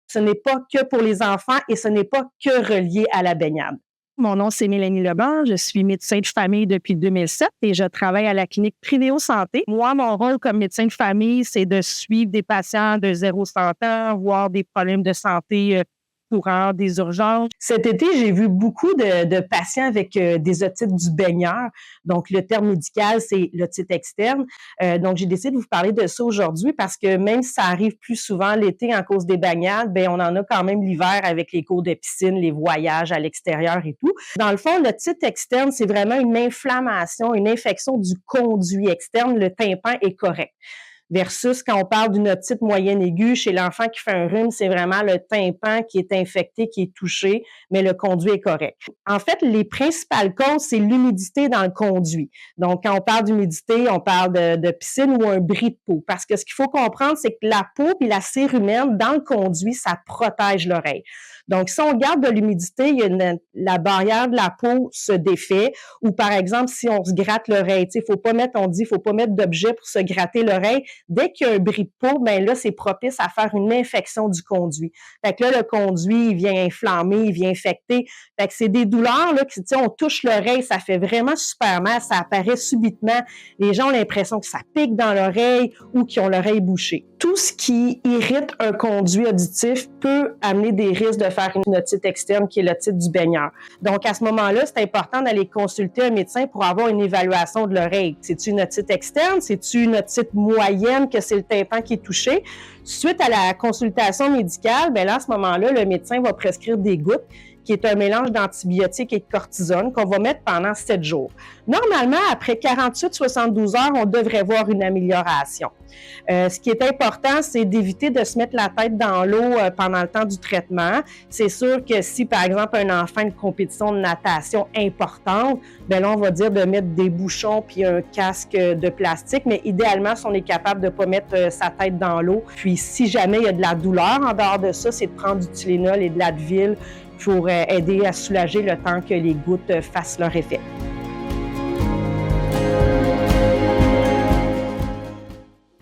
Ce n'est pas que pour les enfants et ce n'est pas que relié à la baignade. Mon nom, c'est Mélanie Leblanc. Je suis médecin de famille depuis 2007 et je travaille à la clinique Privéo Santé. Moi, mon rôle comme médecin de famille, c'est de suivre des patients de 0-100 ans, voir des problèmes de santé courants, des urgences. Cet été, j'ai vu beaucoup de patients avec des otites du baigneur. Donc, le terme médical, c'est l'otite externe. Donc, j'ai décidé de vous parler de ça aujourd'hui parce que même si ça arrive plus souvent l'été en cause des baignades, ben on en a quand même l'hiver avec les cours de piscine, les voyages à l'extérieur et tout. Dans le fond, l'otite externe, c'est vraiment une inflammation, une infection du conduit externe. Le tympan est correct. Versus quand on parle d'une otite moyenne aiguë chez l'enfant qui fait un rhume, c'est vraiment le tympan qui est infecté, qui est touché, mais le conduit est correct. En fait, les principales causes, c'est l'humidité dans le conduit. Donc, quand on parle d'humidité, on parle de piscine ou un bris de peau. Parce que ce qu'il faut comprendre, c'est que la peau et la cire humaine dans le conduit, ça protège l'oreille. Donc, si on garde de l'humidité, la barrière de la peau se défait. Ou par exemple, si on se gratte l'oreille, faut pas mettre d'objet pour se gratter l'oreille. Dès qu'il y a un bris de peau, ben là, c'est propice à faire une infection du conduit. Fait que là, le conduit, il vient inflammer, il vient infecter. Fait que c'est des douleurs, là, qui, on touche l'oreille, ça fait vraiment super mal, ça apparaît subitement. Les gens ont l'impression que ça pique dans l'oreille ou qu'ils ont l'oreille bouchée. Tout ce qui irrite un conduit auditif peut amener des risques de faire une otite externe qui est l'otite du baigneur. Donc, à ce moment-là, c'est important d'aller consulter un médecin pour avoir une évaluation de l'oreille. C'est-tu une otite externe? C'est-tu une otite moyenne que c'est le tympan qui est touché? Suite à la consultation médicale, ben là, à ce moment-là, le médecin va prescrire des gouttes qui est un mélange d'antibiotiques et de cortisone qu'on va mettre pendant 7 jours. Normalement, après 48-72 heures, on devrait voir une amélioration. Ce qui est important, c'est d'éviter de se mettre la tête dans l'eau pendant le temps du traitement. C'est sûr que si, par exemple, un enfant a une compétition de natation importante, ben là, on va dire de mettre des bouchons puis un casque de plastique, mais idéalement, si on est capable de ne pas mettre sa tête dans l'eau. Puis, si jamais il y a de la douleur en dehors de ça, c'est de prendre du Tylenol et de l'Advil pour aider à soulager le temps que les gouttes fassent leur effet.